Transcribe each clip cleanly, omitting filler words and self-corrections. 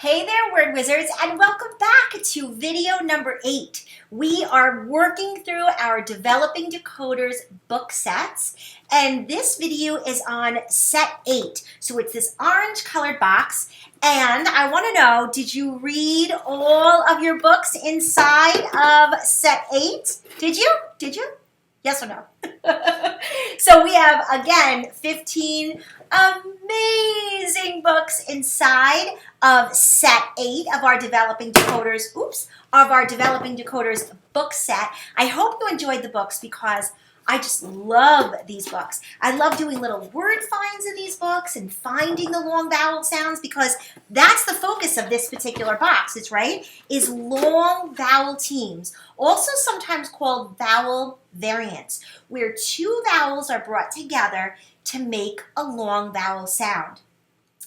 Hey there, word wizards, and welcome back to video number 8. We are working through our Developing Decoders book sets, and this video is on set 8. So it's this orange colored box, and I want to know, did you read all of your books inside of set 8? Did you? Yes or no? So we have, again, 15 amazing books inside of set 8 of our Developing Decoders, book set. I hope you enjoyed the books because I just love these books. I love doing little word finds in these books and finding the long vowel sounds because that's the focus of this particular box, is long vowel teams, also sometimes called vowel variants, where two vowels are brought together to make a long vowel sound.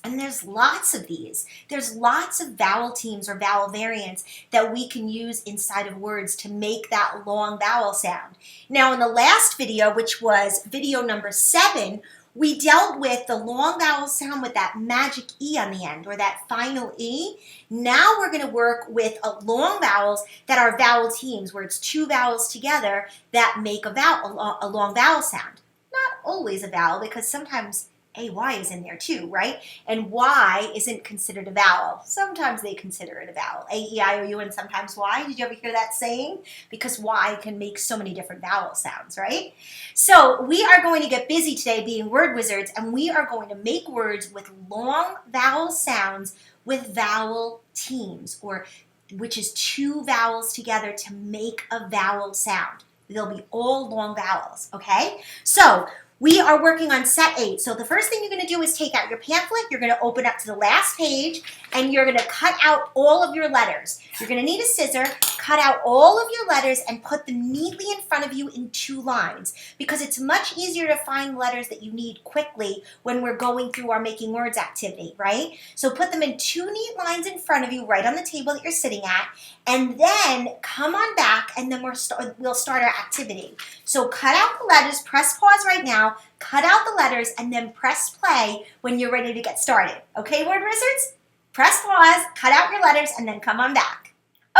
And there's lots of these. There's lots of vowel teams or vowel variants that we can use inside of words to make that long vowel sound. Now in the last video, which was video number 7, we dealt with the long vowel sound with that magic E on the end, or that final E. Now we're going to work with long vowels that are vowel teams, where it's two vowels together that make a long vowel sound. Not always a vowel, because sometimes AY is in there too, right? And Y isn't considered a vowel. Sometimes they consider it a vowel. A, E, I, O, U, and sometimes Y. Did you ever hear that saying? Because Y can make so many different vowel sounds, right? So we are going to get busy today being word wizards, and we are going to make words with long vowel sounds with vowel teams, which is two vowels together to make a vowel sound. They'll be all long vowels, okay? So we are working on set 8. So the first thing you're going to do is take out your pamphlet. You're going to open up to the last page, and you're going to cut out all of your letters. You're going to need a scissor, cut out all of your letters, and put them neatly in front of you in 2 lines, because it's much easier to find letters that you need quickly when we're going through our making words activity, right? So put them in 2 neat lines in front of you, right on the table that you're sitting at, and then come on back, and then we'll start our activity. So cut out the letters, press pause right now, cut out the letters, and then press play when you're ready to get started. Okay, word wizards? Press pause, cut out your letters, and then come on back.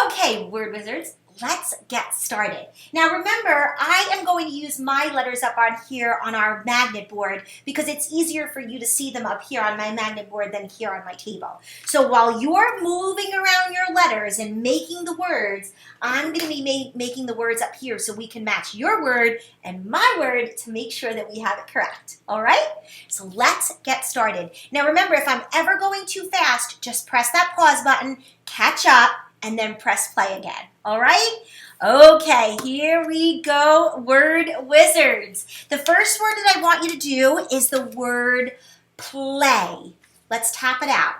Okay, word wizards, let's get started. Now remember, I am going to use my letters up on here on our magnet board because it's easier for you to see them up here on my magnet board than here on my table. So while you're moving around your letters and making the words, I'm going to be making the words up here so we can match your word and my word to make sure that we have it correct. All right? So let's get started. Now remember, if I'm ever going too fast, just press that pause button, catch up, and then press play again. All right? Okay, here we go, word wizards. The first word that I want you to do is the word play. Let's tap it out.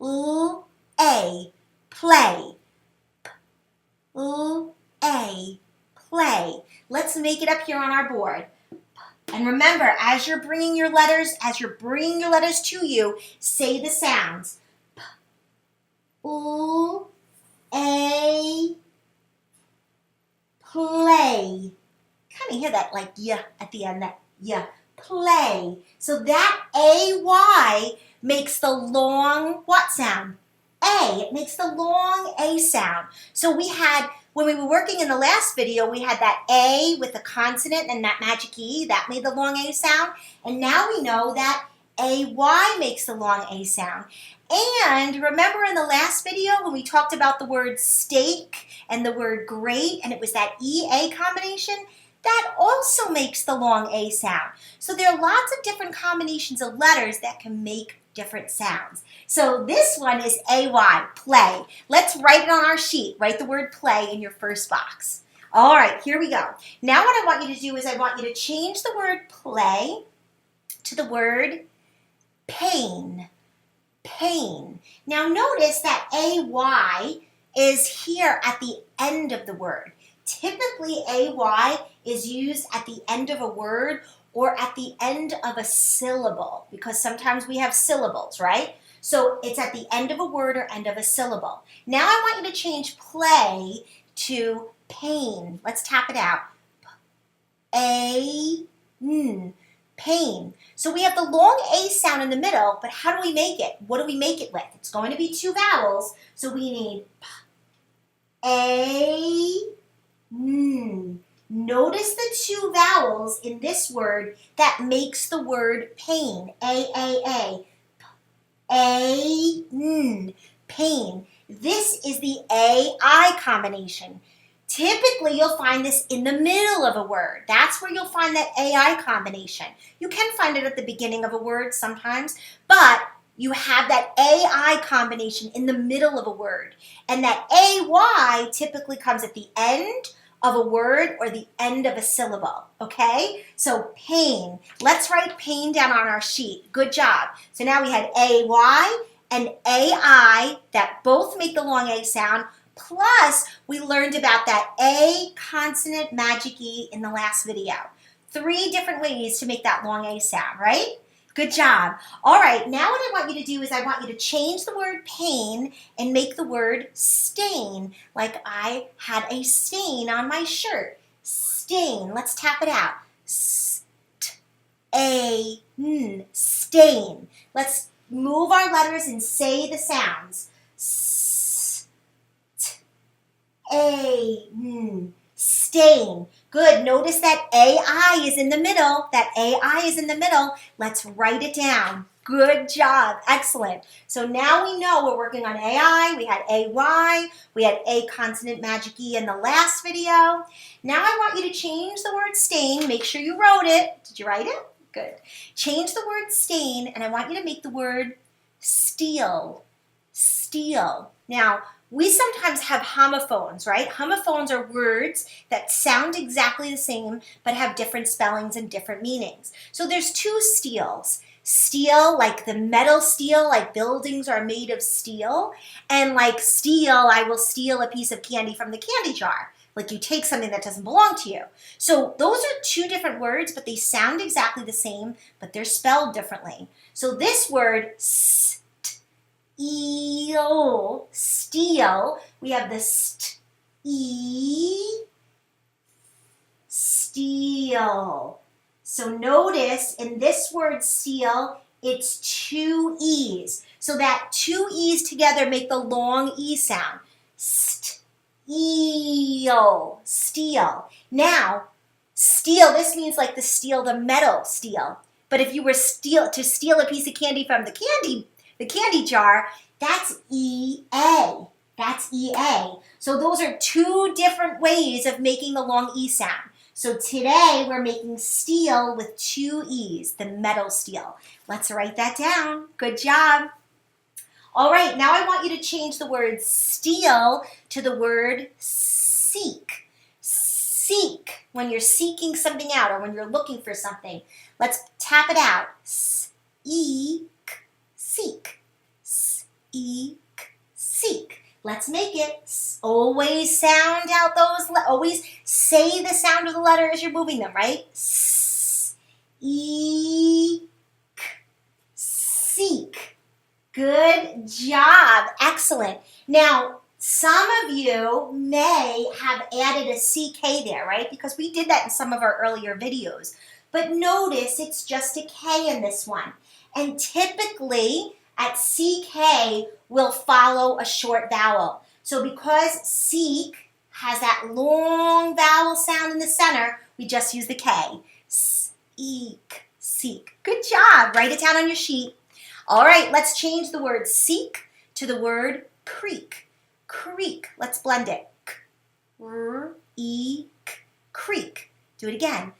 P-L-A, play. P-L-A, play. Let's make it up here on our board. And remember, as you're bringing your letters to you, say the sounds. P-L-A, play. Kind of hear that like yeah at the end, that yeah, play. So that A-Y makes the long what sound? A. It makes the long A sound. So we had, when we were working in the last video, we had that A with the consonant and that magic E. That made the long A sound. And now we know that A-Y makes the long A sound. And remember in the last video when we talked about the word steak and the word great, and it was that E-A combination? That also makes the long A sound. So there are lots of different combinations of letters that can make different sounds. So this one is A-Y, play. Let's write it on our sheet. Write the word play in your first box. All right, here we go. Now what I want you to do is I want you to change the word play to the word pain. Pain. Now notice that A-Y is here at the end of the word. Typically, A-Y is used at the end of a word or at the end of a syllable, because sometimes we have syllables, right? So it's at the end of a word or end of a syllable. Now I want you to change play to pain. Let's tap it out. A-N, pain. So we have the long A sound in the middle, but how do we make it? What do we make it with? It's going to be two vowels, so we need A, N. Notice the two vowels in this word that makes the word pain. A, N, pain. This is the A-I combination. Typically, you'll find this in the middle of a word. That's where you'll find that A-I combination. You can find it at the beginning of a word sometimes, but you have that A-I combination in the middle of a word. And that A-Y typically comes at the end of a word or the end of a syllable, okay? So pain. Let's write pain down on our sheet. Good job. So now we had A-Y and A-I that both make the long A sound, plus we learned about that A consonant magic E in the last video. 3 different ways to make that long A sound, right? Good job. All right, now what I want you to do is I want you to change the word pain and make the word stain. Like I had a stain on my shirt. Stain. Let's tap it out. S-t-a-n. Stain. Let's move our letters and say the sounds. S-t-a-n. Stain. Good. Notice that A-I is in the middle. That A-I is in the middle. Let's write it down. Good job. Excellent. So now we know we're working on A-I. We had A-Y. We had A consonant magic E in the last video. Now I want you to change the word stain. Make sure you wrote it. Did you write it? Good. Change the word stain, and I want you to make the word steal. Steal. Now, we sometimes have homophones, right? Homophones are words that sound exactly the same but have different spellings and different meanings. So there's 2 steals. Steel, like the metal steel, like buildings are made of steel. And like steal, I will steal a piece of candy from the candy jar. Like you take something that doesn't belong to you. So those are 2 different words, but they sound exactly the same, but they're spelled differently. So this word, steal, steal, we have the steal. So notice in this word steal, it's 2 E's. So that 2 E's together make the long E sound. Steal, steal. Now, steal, this means like the steel, the metal steel. But if you were to steal a piece of candy from the candy jar, that's E-A. That's E-A. So those are 2 different ways of making the long E sound. So today we're making steel with 2 E's, the metal steel. Let's write that down. Good job. All right, now I want you to change the word steal to the word seek. Seek, when you're seeking something out or when you're looking for something. Let's tap it out. Seek, seek, seek, seek. Let's make it. Always sound out those, always say the sound of the letter as you're moving them, right? Eek, seek. Good job. Excellent. Now, some of you may have added a CK there, right? Because we did that in some of our earlier videos. But notice it's just a K in this one. And typically, at CK, we'll follow a short vowel. So because seek has that long vowel sound in the center, we just use the K. Seek, seek. Good job. Write it down on your sheet. All right, let's change the word seek to the word creak. Creak. Let's blend it. K-r-e-k, creak. Do it again.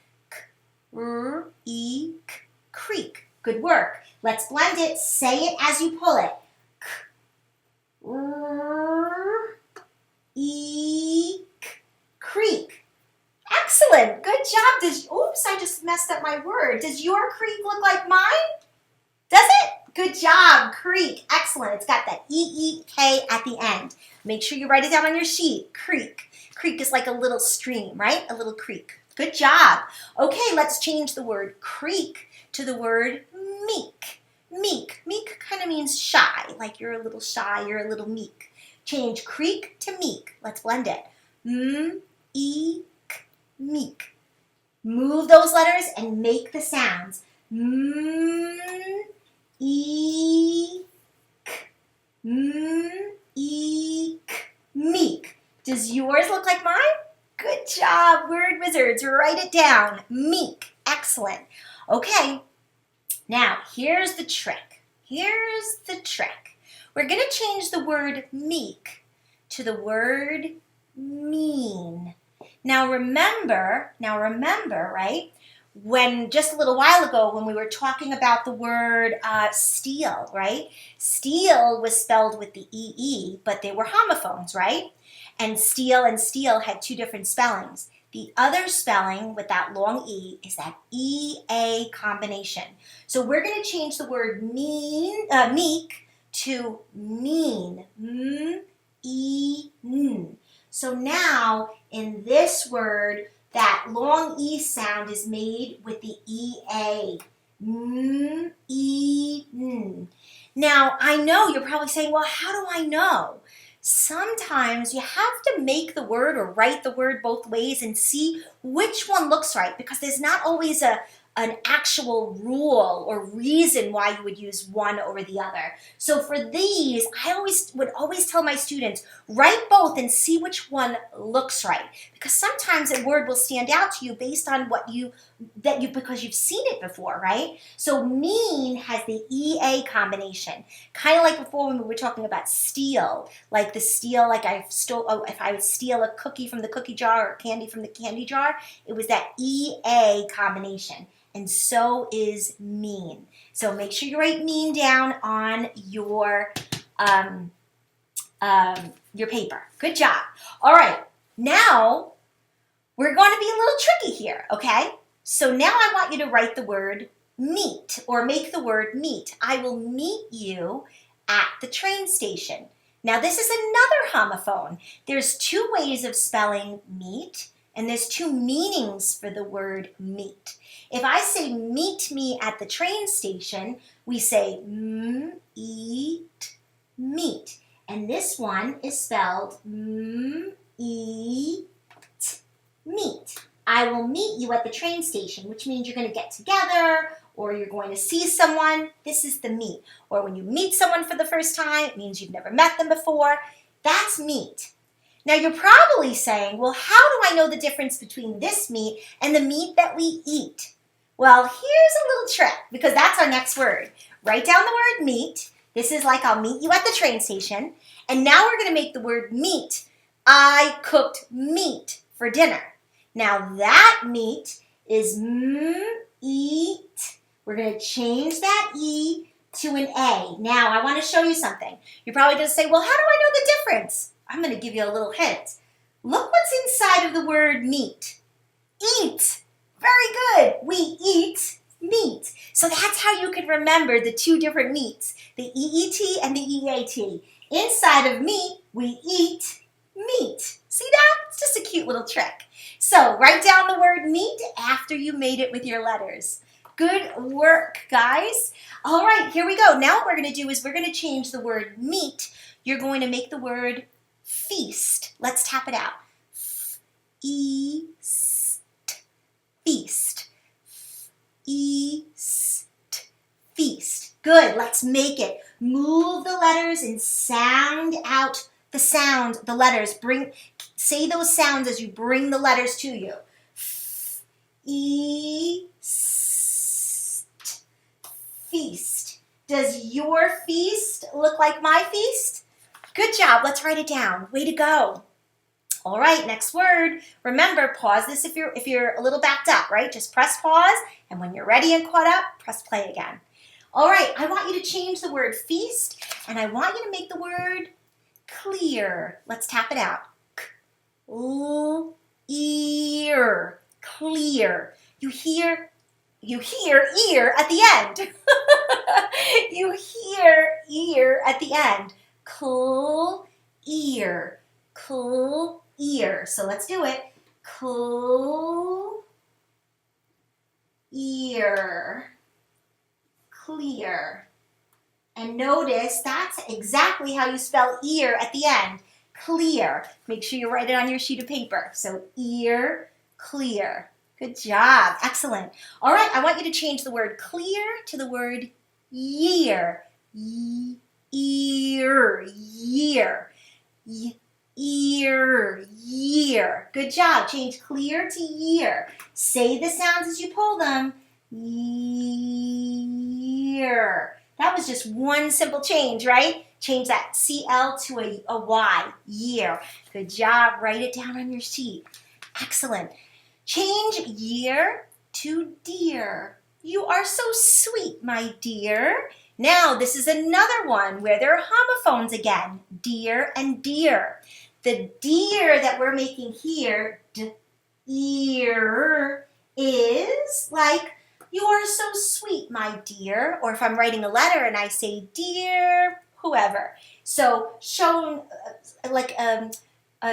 K-r-e-k, creak. Good work. Let's blend it. Say it as you pull it. K-r-e-k, creak. Excellent. Good job. Oops, I just messed up my word. Does your creak look like mine? Does it? Good job. Creak. Excellent. It's got that E-E-K at the end. Make sure you write it down on your sheet. Creek. Creek is like a little stream, right? A little creek. Good job. Okay, let's change the word creek to the word meek. Meek. Meek kind of means shy, like you're a little shy, you're a little meek. Change creek to meek. Let's blend it. M-E-K, meek. Move those letters and make the sounds. Meek. Does yours look like mine? Good job, word wizards. Write it down. Meek. Excellent. Okay, now here's the trick. Here's the trick. We're going to change the word meek to the word mean. Now remember, right? When just a little while ago when we were talking about the word steal, right? Steal was spelled with the EE, but they were homophones, right? And steal had two different spellings. The other spelling with that long E is that EA combination. So we're going to change the word meek to mean. M-E-N. So now in this word, that long E sound is made with the EA. M-E-N. Now, I know you're probably saying, well, how do I know? Sometimes you have to make the word or write the word both ways and see which one looks right, because there's not always an actual rule or reason why you would use one over the other. So for these, I would always tell my students, write both and see which one looks right, because sometimes a word will stand out to you based on because you've seen it before, right? So mean has the EA combination, kind of like before when we were talking about steal, like the steal, like if I would steal a cookie from the cookie jar or candy from the candy jar, it was that EA combination. And so is mean. So make sure you write mean down on your paper. Good job. All right, now we're going to be a little tricky here, okay? So now I want you to write the word meet, or make the word meet. I will meet you at the train station. Now this is another homophone. There's two ways of spelling meet, and there's two meanings for the word meet. If I say meet me at the train station, we say eat, meet. And this one is spelled eat, meet. I will meet you at the train station, which means you're going to get together or you're going to see someone. This is the meet. Or when you meet someone for the first time, it means you've never met them before. That's meet. Now you're probably saying, well, how do I know the difference between this meat and the meat that we eat? Well, here's a little trick, because that's our next word. Write down the word meet. This is like I'll meet you at the train station. And now we're going to make the word meat. I cooked meat for dinner. Now that meat is eat. We're going to change that E to an A. Now I want to show you something. You're probably going to say, well, how do I know the difference? I'm going to give you a little hint. Look what's inside of the word meat. Eat. Very good. We eat meat. So that's how you can remember the two different meats, the EET and the EAT. Inside of meat, we eat meat. See that? It's just a cute little trick. So write down the word meat after you made it with your letters. Good work, guys. All right, here we go. Now what we're going to do is we're going to change the word meat. You're going to make the word feast. Let's tap it out. Feast. East. Feast. Good. Let's make it. Move the letters and sound out the letters. Say those sounds as you bring the letters to you. East. Feast. Does your feast look like my feast? Good job. Let's write it down. Way to go. All right, next word. Remember, pause this if you're a little backed up, right? Just press pause, and when you're ready and caught up, press play again. All right, I want you to change the word feast, and I want you to make the word clear. Let's tap it out. Ear. Clear. You hear ear at the end. You hear ear at the end. Ear. Ear. So let's do it. Ear. Clear. And notice that's exactly how you spell ear at the end. Clear. Make sure you write it on your sheet of paper. So ear, clear. Good job. Excellent. All right, I want you to change the word clear to the word year. Ear, year. Ear, year. Good job. Change clear to year. Say the sounds as you pull them. Year. That was just one simple change, right? Change that CL to a Y, year. Good job. Write it down on your sheet. Excellent. Change year to dear. You are so sweet, my dear. Now, this is another one where there are homophones again, dear and dear. The dear that we're making here, ear, is like, you are so sweet, my dear. Or if I'm writing a letter and I say, dear, whoever. So, shown like a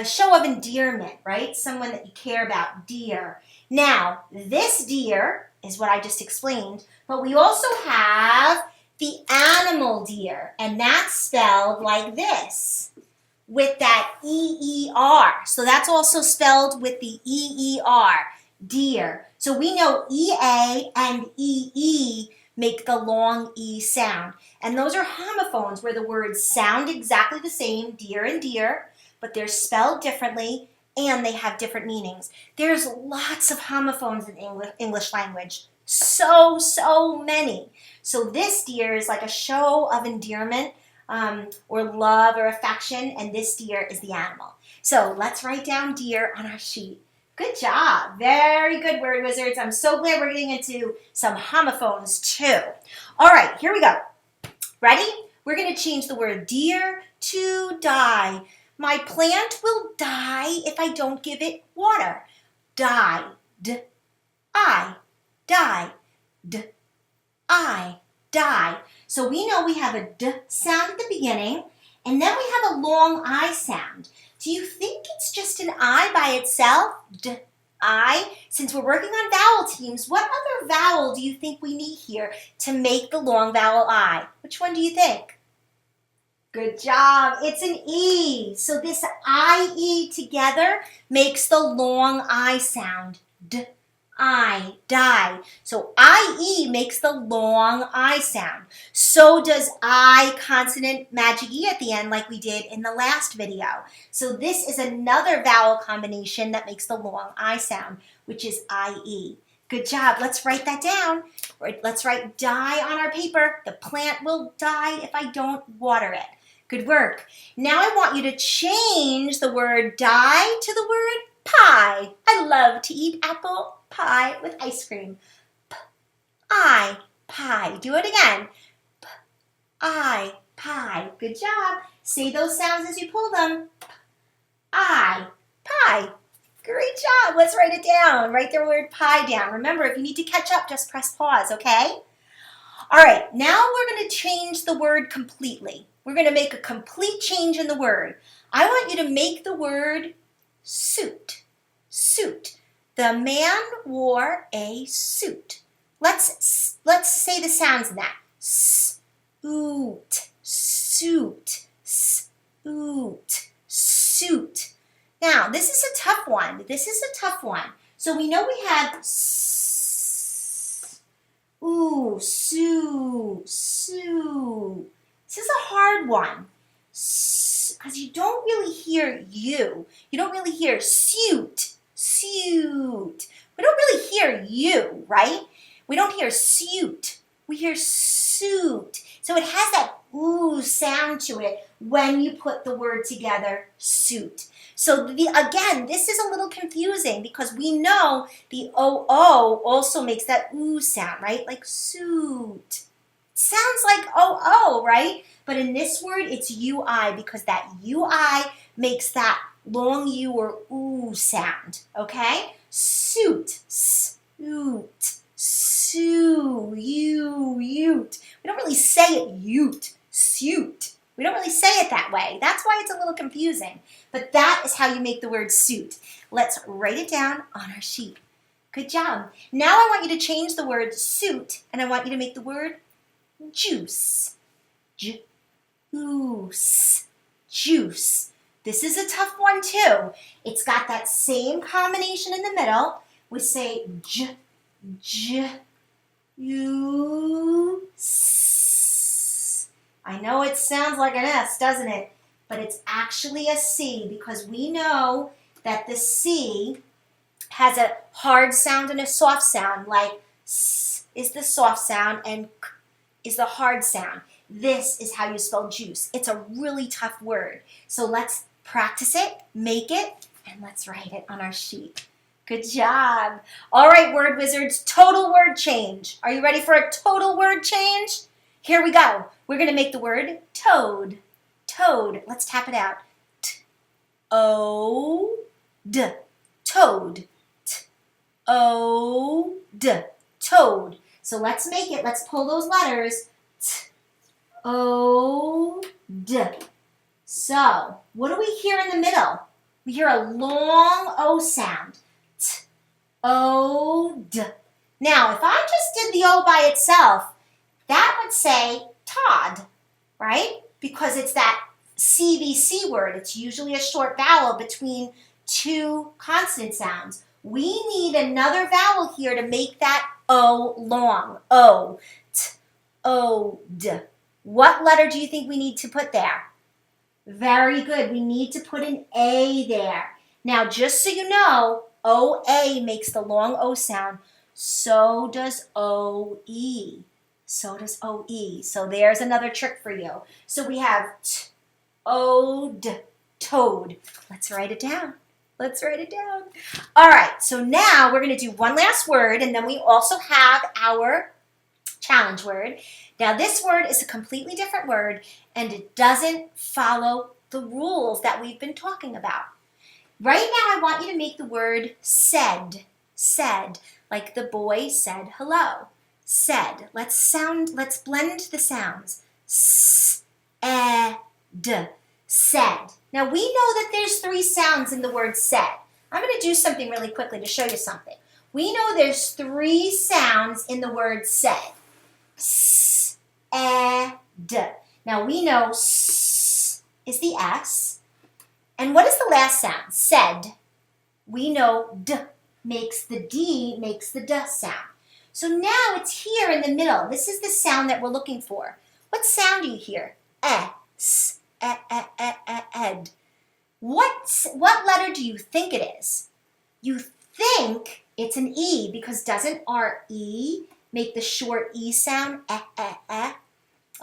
show of endearment, right? Someone that you care about, dear. Now, this deer is what I just explained, but we also have the animal deer, and that's spelled like this, with that E-E-R. So that's also spelled with the E-E-R, deer. So we know E-A and E-E make the long E sound. And those are homophones, where the words sound exactly the same, deer and deer, but they're spelled differently and they have different meanings. There's lots of homophones in English language. So many. So this deer is like a show of endearment or love or affection, and this deer is the animal. So let's write down deer on our sheet. Good job. Very good, word wizards. I'm so glad we're getting into some homophones too. All right, here we go. Ready? We're going to change the word deer to die. My plant will die if I don't give it water. Die. D-I. Die. D-I. Die. So we know we have a D sound at the beginning, and then we have a long I sound. Do you think it's just an I by itself? D-I? Since we're working on vowel teams, what other vowel do you think we need here to make the long vowel I? Which one do you think? Good job. It's an E. So this I-E together makes the long I sound. D-I, die. So I-E makes the long I sound. So does I consonant magic E at the end, like we did in the last video. So this is another vowel combination that makes the long I sound, which is I-E. Good job. Let's write that down. Let's write die on our paper. The plant will die if I don't water it. Good work. Now I want you to change the word die to the word pie. I love to eat apple pie with ice cream. P-I, pie. Do it again. P-I, pie. Good job. Say those sounds as you pull them. P-I, pie. Great job. Let's write it down. Write the word pie down. Remember, if you need to catch up, just press pause, okay? All right, now we're going to change the word completely. We're going to make a complete change in the word. I want you to make the word suit. Suit. The man wore a suit. Let's say the sounds in that. Suit, suit, suit, suit. Now, this is a tough one. This is a tough one. So we know we have ooh, sue, sue. This is a hard one because you don't really hear you. You don't really hear suit, suit. We don't really hear you, right? We don't hear suit. We hear suit. So it has that ooh sound to it when you put the word together, suit. So again, this is a little confusing because we know the O-O also makes that ooh sound, right? Like suit. Sounds like O-O, right? But in this word, it's U-I because that U-I makes that long U or ooh sound, okay? Suit, suit, sue, ute. We don't really say it ute, suit. We don't really say it that way. That's why it's a little confusing. But that is how you make the word suit. Let's write it down on our sheet. Good job. Now I want you to change the word suit, and I want you to make the word juice. Juice. Juice. This is a tough one too. It's got that same combination in the middle, We say j, j, u, s. I know it sounds like an S, doesn't it? But it's actually a C because we know that the C has a hard sound and a soft sound, like S is the soft sound and K is the hard sound. This is how you spell juice. It's a really tough word. So let's practice it, make it, and let's write it on our sheet. Good job. All right, word wizards, total word change. Are you ready for a total word change? Here we go. We're going to make the word toad. Toad. Let's tap it out. T-O-D. Toad. T-O-D. Toad. So let's make it. Let's pull those letters. T-O-D. So, what do we hear in the middle? We hear a long O sound. T-O-D. Now, if I just did the O by itself, that would say Todd, right? Because it's that CVC word. It's usually a short vowel between two consonant sounds. We need another vowel here to make that O long. O. T-O-D. What letter do you think we need to put there? Very good. We need to put an A there. Now, just so you know, O-A makes the long O sound. So does O-E. So does O-E. So there's another trick for you. So we have T-O-D, toad. Let's write it down. Let's write it down. All right, so now we're going to do one last word, and then we also have our challenge word. Now, this word is a completely different word, and it doesn't follow the rules that we've been talking about. Right now, I want you to make the word said, like the boy said hello. Said. Let's blend the sounds. S-E-D. Said. Now, we know that there's 3 sounds in the word said. I'm going to do something really quickly to show you something. We know there's 3 sounds in the word said. S-E-D. Now, we know S is the S. And what is the last sound? Said. We know D makes the D sound. So now it's here in the middle. This is the sound that we're looking for. What sound do you hear? S, ed. What letter do you think it is? You think it's an E because doesn't our E make the short E sound?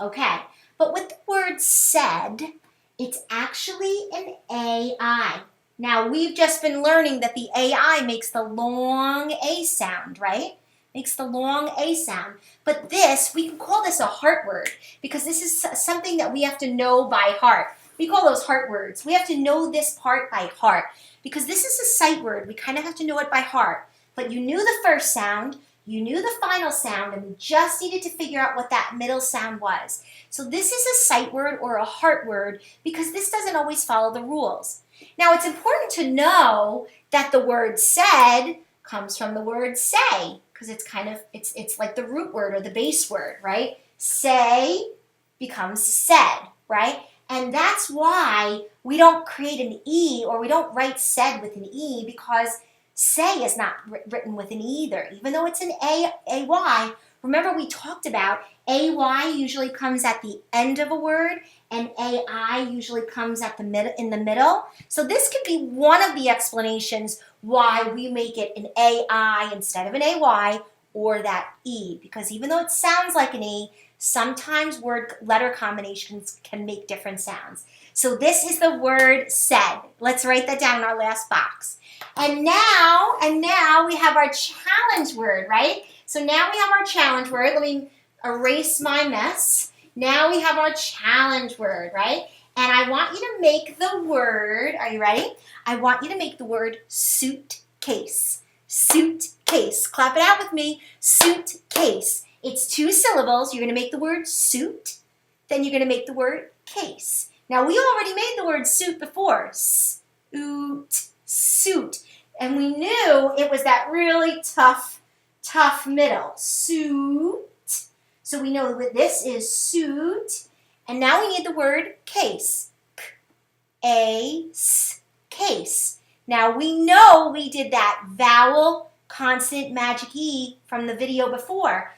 Okay, but with the word said, it's actually an AI. Now, we've just been learning that the AI makes the long A sound, right? Makes the long A sound. But this, we can call this a heart word because this is something that we have to know by heart. We call those heart words. We have to know this part by heart because this is a sight word. We kind of have to know it by heart. But you knew the first sound, you knew the final sound, and we just needed to figure out what that middle sound was. So this is a sight word or a heart word because this doesn't always follow the rules. Now, it's important to know that the word said comes from the word say because it's like the root word or the base word, right? Say becomes said, right? And that's why we don't create an E or we don't write said with an E because say is not written with an E either, even though it's an A-Y. Remember we talked about A-Y usually comes at the end of a word and A-I usually comes at in the middle. So this could be one of the explanations why we make it an A-I instead of an A-Y or that E, because even though it sounds like an E, sometimes letter combinations can make different sounds. So this is the word said. Let's write that down in our last box. And now we have our challenge word, right? So now we have our challenge word. Let me erase my mess. Now we have our challenge word, right? And I want you to make the word, are you ready? I want you to make the word suitcase. Suitcase. Clap it out with me. Suitcase. It's 2 syllables. You're going to make the word suit. Then you're going to make the word case. Now, we already made the word suit before. Suit. And we knew it was that really tough middle. Suit. So we know that this is suit. And now we need the word case. Case. Now we know we did that vowel consonant magic E from the video before.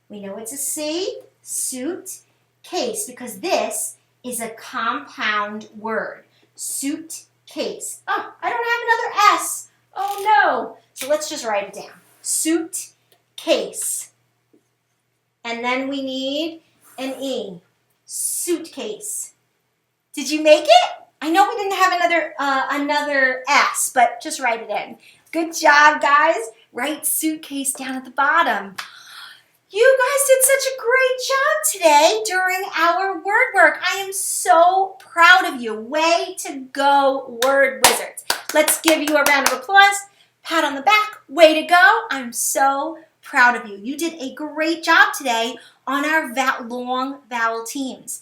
We know it's a C, suit, case, because this is a compound word. Suit, case. Oh, I don't have another S. Oh no. So let's just write it down. Suit, case. And then we need an E. Suitcase. Did you make it? I know we didn't have another S, but just write it in. Good job, guys. Write suitcase down at the bottom. You guys did such a great job today during our word work. I am so proud of you. Way to go, word wizards. Let's give you a round of applause. Pat on the back. Way to go. I'm so proud of you. You did a great job today on our long vowel teams.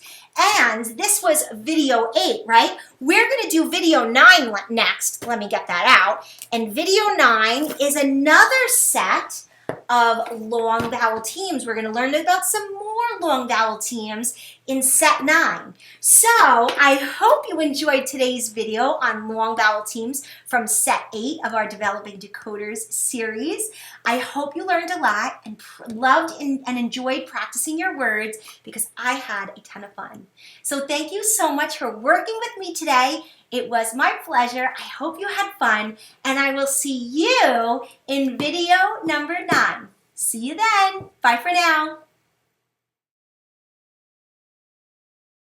And this was video 8, right? We're going to do video 9 next. Let me get that out. And video 9 is another set of long vowel teams. We're going to learn about some more long vowel teams in set 9. So I hope you enjoyed today's video on long vowel teams from set 8 of our Developing Decoders series. I hope you learned a lot and loved and enjoyed practicing your words, because I had a ton of fun. So thank you so much for working with me today. It was my pleasure. I hope you had fun, and I will see you in video number 9. See you then. Bye for now.